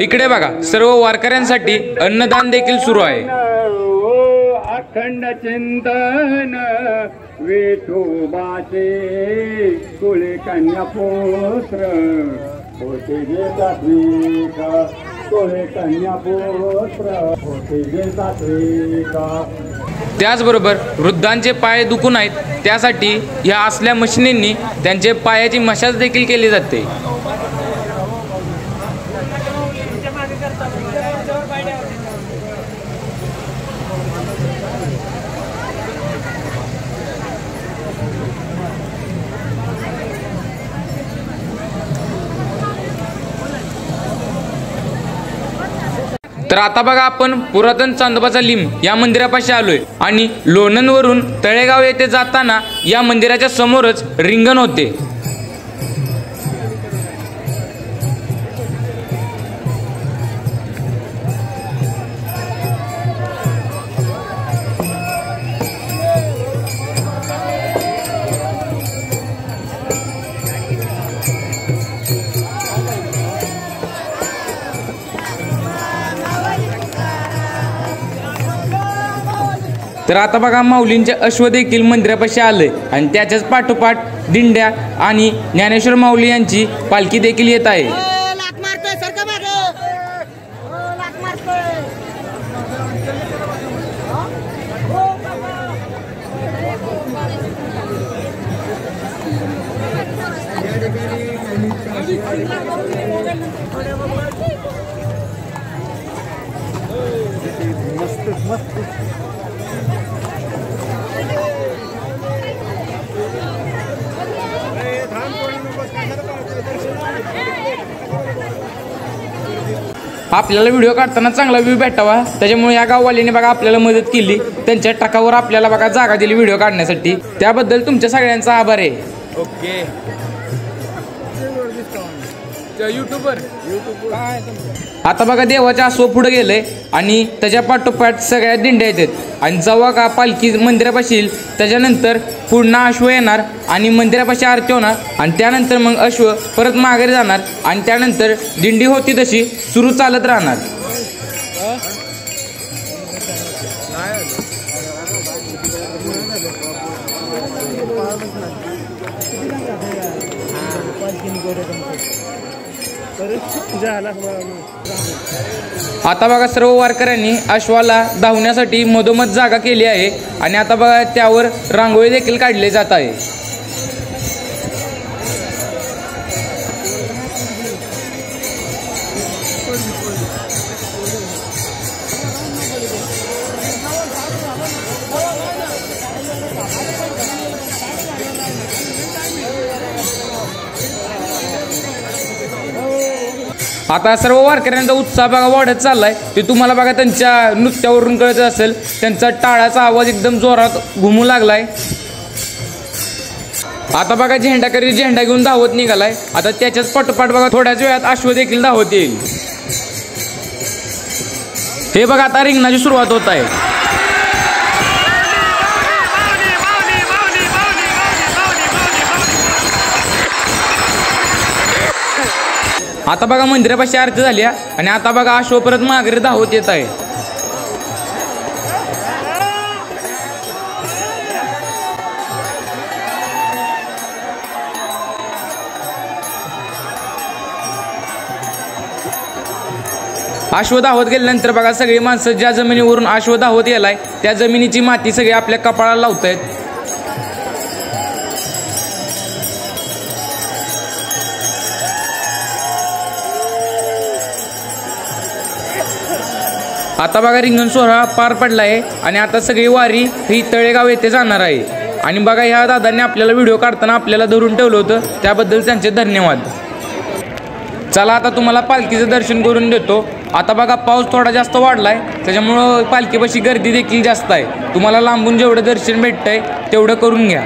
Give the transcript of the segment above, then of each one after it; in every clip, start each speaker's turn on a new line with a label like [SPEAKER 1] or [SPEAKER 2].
[SPEAKER 1] इकडे बघा सर्व वारकऱ्यांसाठी अन्नदान देखील सुरू आहे.
[SPEAKER 2] अखंड चिंतन विठोबाचे कुळे कन्यापुत्र होते जे सात्विक कुळे कन्यापुत्र होते जे सात्विक.
[SPEAKER 1] त्याचबरोबर वृद्धांचे पाय दुखून आहेत त्यासाठी या असल्या मशिनींनी त्यांचे पायाची मशाज देखील केली जाते. तर आता बघा आपण पुरातन चांदोबाचा लिंब या मंदिरापाशी आलोय आणि लोणंदवरून तळेगाव येथे जाताना या मंदिराच्या समोरच रिंगण होते. तर आता बघा माऊलींचे अश्व देखील मंदिरापाशी आले आणि त्याच्याच पाठोपाठ दिंड्या आणि ज्ञानेश्वर माऊली यांची पालखी देखील येत आहे. आपल्याला व्हिडिओ काढताना चांगला व्ह्यू भेटावा त्याच्यामुळे या गाववाल्यांनी बघा आपल्याला मदत केली. त्यांच्या टाकावर आपल्याला बघा जागा दिली व्हिडिओ काढण्यासाठी. त्याबद्दल तुमच्या सगळ्यांचा आभार आहे. ओके युट्यूबर आता बघा देवाच्या अश्व पुढे गेलंय आणि त्याच्या पाठोपाठ सगळ्या दिंड्या येतात आणि जेव्हा का पालखी मंदिरापाशी येईल त्याच्यानंतर पुन्हा अश्व येणार आणि मंदिरापाशी आरती होणार आणि त्यानंतर मग अश्व परत माघारी जाणार आणि त्यानंतर दिंडी होती तशी सुरू चालत राहणार. आता बघा सर्व वारकऱ्यांनी अश्वाला धावण्यासाठी मधोमध जागा केली आहे आणि आता बघा त्यावर रांगोळी देखील काढली जात आहे. आता सर्व वारकऱ्यांचा उत्साह बघा वाढत चाललाय. ते तुम्हाला बघा त्यांच्या नृत्यावरून कळत असेल. त्यांचा टाळाचा आवाज एकदम जोरात घुमू लागलाय. आता बघा झेंडाकरी झेंडा घेऊन धावत निघालाय. आता त्याच्याच पाठोपाठ बघा थोड्याच वेळात अश्व देखील धावत येईल. हे बघा आता रिंगणाची सुरुवात होत आहे. आता बघा मंदिरापाशी आरती झाली आणि आता बघा अश्व परत माघारी धावत येत आहे. अश्व धावत गेल्यानंतर बघा सगळी माणसं ज्या जमिनीवरून अश्व धावत गेलाय त्या जमिनीची माती सगळी आपल्या कपाळाला लावतायत. आता बघा रिंगण सोहळा पार पडला आहे आणि आता सगळी वारी ही तळेगाव येथे जाणार आहे. आणि बघा ह्या दादांनी आपल्याला व्हिडिओ काढताना आपल्याला धरून ठेवलं होतं त्याबद्दल त्यांचे धन्यवाद. चला आता तुम्हाला पालखीचं दर्शन करून देतो. आता बघा पाऊस थोडा जास्त वाढलाय त्याच्यामुळं पालखीपाशी गर्दी देखील जास्त आहे. तुम्हाला लांबून जेवढं दर्शन भेटतंय तेवढं करून घ्या.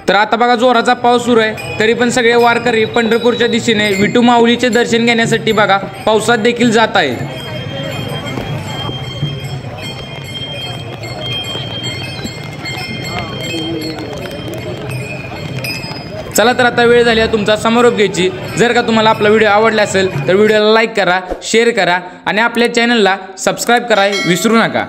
[SPEAKER 1] तर आता बघा जोराचा पाऊस सुरू आहे, तरी पण सगळे वारकरी पंढरपूरच्या दिशेने विठू माऊलीचे दर्शन घेण्यासाठी बघा पावसात देखील जात आहेत। चला तर आता वेळ झाली आहे तुमचा समारोप घ्यायची। जर का तुम्हाला आपला व्हिडिओ आवडला असेल तर व्हिडिओला लाईक करा, शेअर करा आणि आपल्या चॅनलला सबस्क्राईब करायला विसरू नका।